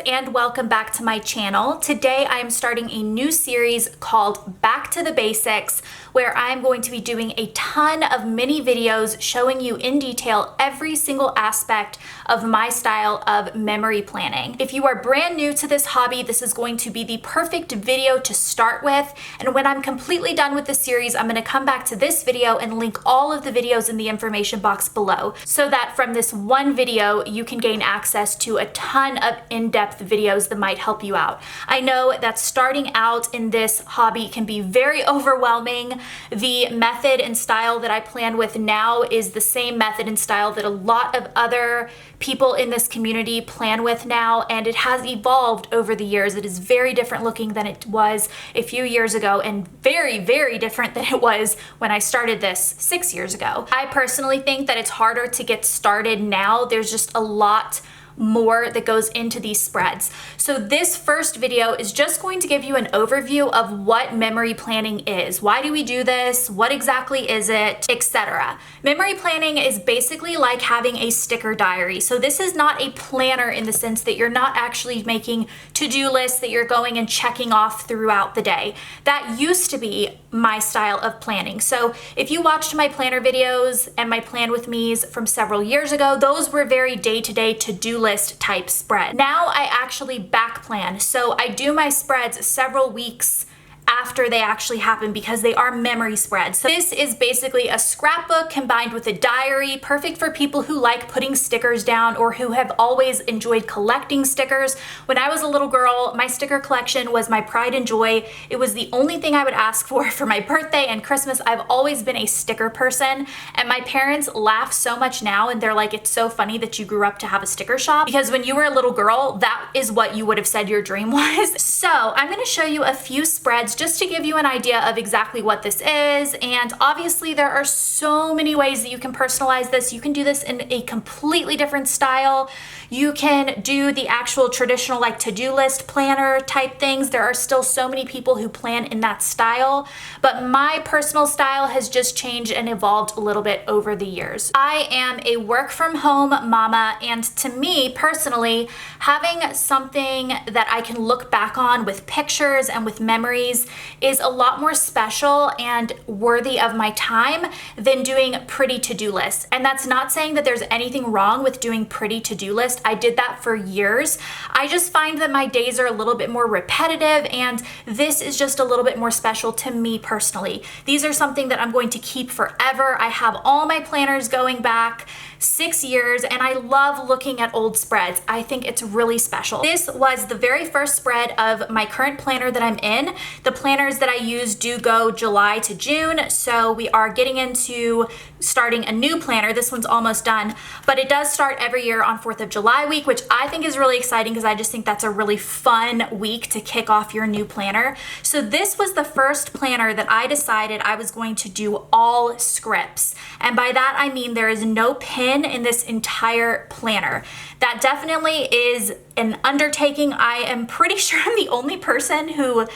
and welcome back to my channel. Today I am starting a new series called Back to the Basics, where I'm going to be doing a ton of mini videos showing you in detail every single aspect of my style of memory planning. If you are brand new to this hobby, this is going to be the perfect video to start with, and when I'm completely done with the series, I'm going to come back to this video and link all of the videos in the information box below, so that from this one video you can gain access to a ton of in-depth videos that might help you out. I know that starting out in this hobby can be very overwhelming. The method and style that I plan with now is the same method and style that a lot of other people in this community plan with now, and it has evolved over the years. It is very different looking than it was a few years ago, and very, very different than it was when I started this 6 years ago. I personally think that it's harder to get started now. There's just a lot more that goes into these spreads. So this first video is just going to give you an overview of what memory planning is. Why do we do this? What exactly is it? Etc. Memory planning is basically like having a sticker diary. So this is not a planner in the sense that you're not actually making to-do lists that you're going and checking off throughout the day. That used to be my style of planning. So if you watched my planner videos and my plan with me's from several years ago, those were very day-to-day to-do list type spread. Now I actually back plan. So I do my spreads several weeks after they actually happen because they are memory spreads. So this is basically a scrapbook combined with a diary, perfect for people who like putting stickers down or who have always enjoyed collecting stickers. When I was a little girl, my sticker collection was my pride and joy. It was the only thing I would ask for my birthday and Christmas. I've always been a sticker person, and my parents laugh so much now, and they're like, it's so funny that you grew up to have a sticker shop, because when you were a little girl, that is what you would have said your dream was. So I'm gonna show you a few spreads just to give you an idea of exactly what this is. And obviously there are so many ways that you can personalize this. You can do this in a completely different style. You can do the actual traditional like to-do list planner type things. There are still so many people who plan in that style, but my personal style has just changed and evolved a little bit over the years. I am a work from home mama, and to me personally, having something that I can look back on with pictures and with memories is a lot more special and worthy of my time than doing pretty to-do lists. And that's not saying that there's anything wrong with doing pretty to-do lists. I did that for years. I just find that my days are a little bit more repetitive, and this is just a little bit more special to me personally. These are something that I'm going to keep forever. I have all my planners going back 6 years, and I love looking at old spreads. I think it's really special. This was the very first spread of my current planner that I'm in. The planners that I use do go July to June, so we are getting into starting a new planner. This one's almost done, but it does start every year on 4th of July week, which I think is really exciting because I just think that's a really fun week to kick off your new planner. So this was the first planner that I decided I was going to do all scripts. And by that I mean there is no pin in this entire planner. That definitely is an undertaking. I am pretty sure I'm the only person who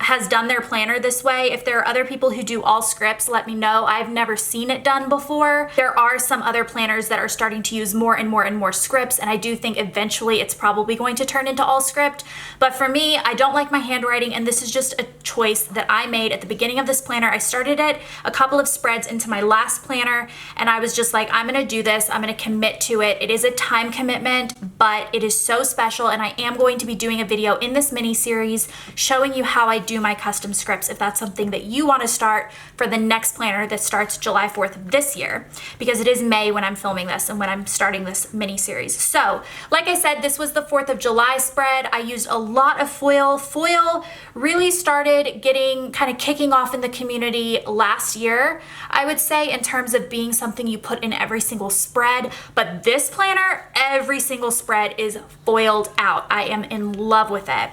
has done their planner this way. If there are other people who do all scripts, let me know. I've never seen it done before. There are some other planners that are starting to use more and more and more scripts, and I do think eventually it's probably going to turn into all script. But for me, I don't like my handwriting, and this is just a choice that I made at the beginning of this planner. I started it a couple of spreads into my last planner, and I was just like, I'm gonna do this. I'm gonna commit to it. It is a time commitment, but it is so special, and I am going to be doing a video in this mini series showing you how I do my custom scripts if that's something that you want to start for the next planner that starts July 4th this year, because it is May when I'm filming this and when I'm starting this mini series. So like I said, this was the 4th of July spread. I used a lot of foil. Foil really started kicking off in the community last year, I would say, in terms of being something you put in every single spread. But this planner, every single spread is foiled out. I am in love with it.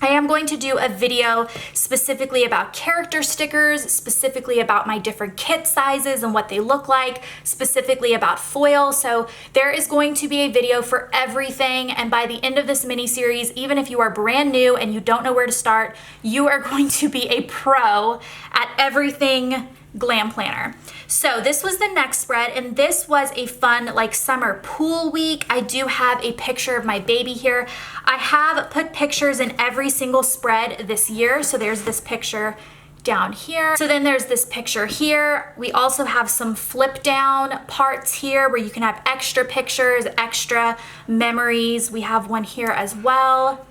I am going to do a video specifically about character stickers, specifically about my different kit sizes and what they look like, specifically about foil. So there is going to be a video for everything. And by the end of this mini series, even if you are brand new and you don't know where to start, you are going to be a pro at everything Glam planner. So this was the next spread, and this was a fun like summer pool week. I do have a picture of my baby here. I have put pictures in every single spread this year. So there's this picture down here. So then there's this picture here. We also have some flip down parts here where you can have extra pictures, extra memories. We have one here as well.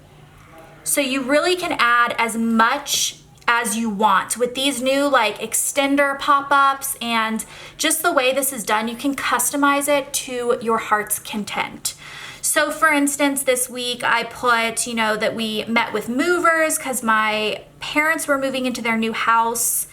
So you really can add as much as you want with these new like extender pop-ups, and just the way this is done, you can customize it to your heart's content. So for instance, this week I put, you know, that we met with movers because my parents were moving into their new house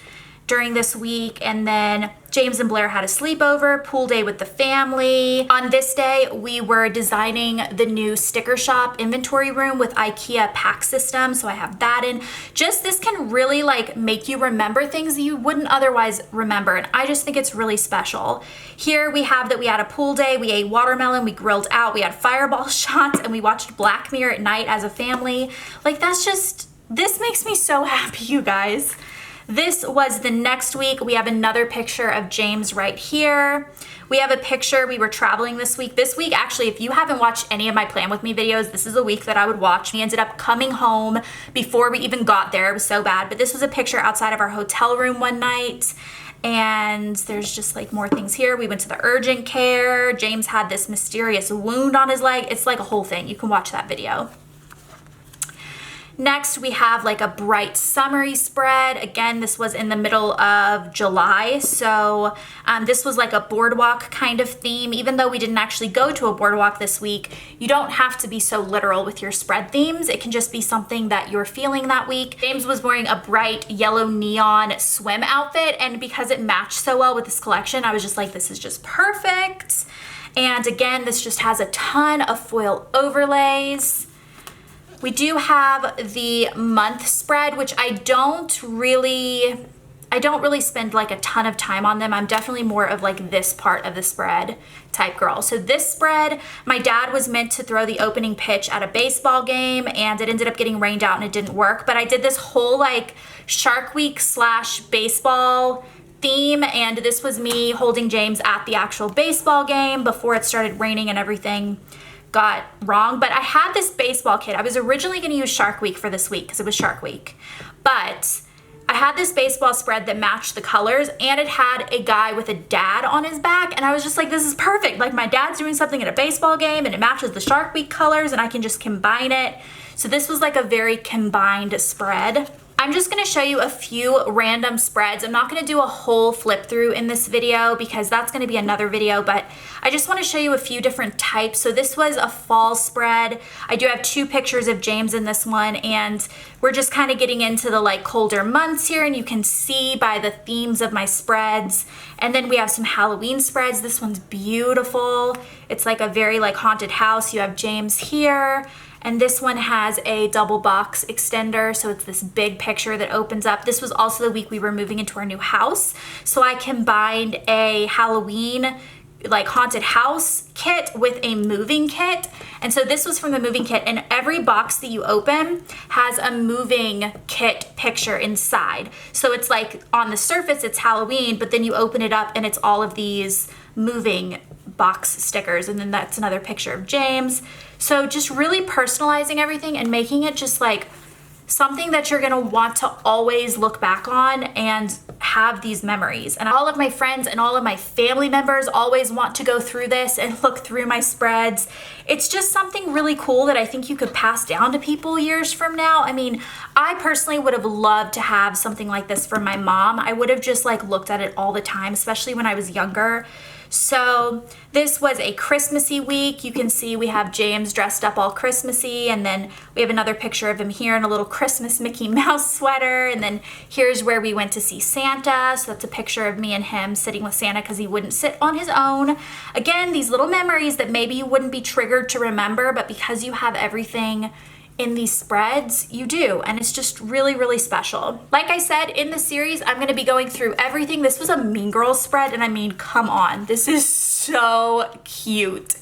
during this week, and then James and Blair had a sleepover, pool day with the family. On this day, we were designing the new sticker shop inventory room with IKEA pack system, so I have that in. Just this can really like make you remember things that you wouldn't otherwise remember, and I just think it's really special. Here we have that we had a pool day, we ate watermelon, we grilled out, we had fireball shots, and we watched Black Mirror at night as a family. Like that's just, this makes me so happy, you guys. This was the next week. We have another picture of James right here. We have a picture, we were traveling this week. This week, actually, if you haven't watched any of my Plan With Me videos, this is a week that I would watch. We ended up coming home before we even got there. It was so bad. But this was a picture outside of our hotel room one night. And there's just like more things here. We went to the urgent care. James had this mysterious wound on his leg. It's like a whole thing. You can watch that video. Next, we have like a bright summery spread. Again, this was in the middle of July. So this was like a boardwalk kind of theme. Even though we didn't actually go to a boardwalk this week, you don't have to be so literal with your spread themes. It can just be something that you're feeling that week. James was wearing a bright yellow neon swim outfit, and because it matched so well with this collection, I was just like, this is just perfect. And again, this just has a ton of foil overlays. We do have the month spread, which I don't really spend like a ton of time on them. I'm definitely more of like this part of the spread type girl. So this spread, my dad was meant to throw the opening pitch at a baseball game, and it ended up getting rained out and it didn't work. But I did this whole like Shark Week / baseball theme, and this was me holding James at the actual baseball game before it started raining and everything got wrong. But I had this baseball kit. I was originally going to use Shark Week for this week because it was Shark Week, but I had this baseball spread that matched the colors, and it had a guy with a dad on his back, and I was just like, this is perfect. Like my dad's doing something at a baseball game and it matches the Shark Week colors, and I can just combine it. So this was like a very combined spread. I'm just gonna show you a few random spreads. I'm not gonna do a whole flip through in this video because that's gonna be another video, but I just wanna show you a few different types. So this was a fall spread. I do have 2 pictures of James in this one, and we're just kind of getting into the like colder months here, and you can see by the themes of my spreads. And then we have some Halloween spreads. This one's beautiful. It's like a very like haunted house. You have James here. And this one has a double box extender, so it's this big picture that opens up. This was also the week we were moving into our new house, so I combined a Halloween like haunted house kit with a moving kit. And so this was from the moving kit, and every box that you open has a moving kit picture inside. So it's like on the surface it's Halloween, but then you open it up and it's all of these moving box stickers, and then that's another picture of James. So just really personalizing everything and making it just like something that you're gonna want to always look back on and have these memories. And all of my friends and all of my family members always want to go through this and look through my spreads. It's just something really cool that I think you could pass down to people years from now. I mean, I personally would have loved to have something like this for my mom. I would have just like looked at it all the time, especially when I was younger. So this was a Christmassy week. You can see we have James dressed up all Christmassy, and then we have another picture of him here in a little Christmas Mickey Mouse sweater. And then here's where we went to see Santa. So that's a picture of me and him sitting with Santa because he wouldn't sit on his own. Again, these little memories that maybe you wouldn't be triggered to remember, but because you have everything in these spreads, you do, and it's just really, really special. Like I said, in the series, I'm gonna be going through everything. This was a Mean Girls spread, and I mean, come on, this is so cute.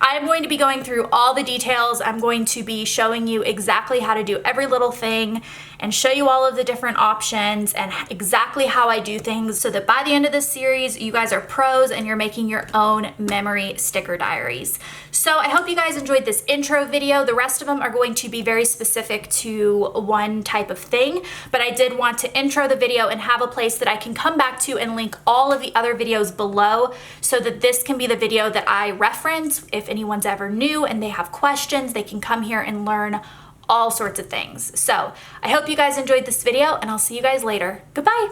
I'm going to be going through all the details. I'm going to be showing you exactly how to do every little thing and show you all of the different options and exactly how I do things so that by the end of this series, you guys are pros and you're making your own memory sticker diaries. So I hope you guys enjoyed this intro video. The rest of them are going to be very specific to one type of thing, but I did want to intro the video and have a place that I can come back to and link all of the other videos below so that this can be the video that I reference. If anyone's ever new and they have questions, they can come here and learn all sorts of things. So I hope you guys enjoyed this video and I'll see you guys later. Goodbye.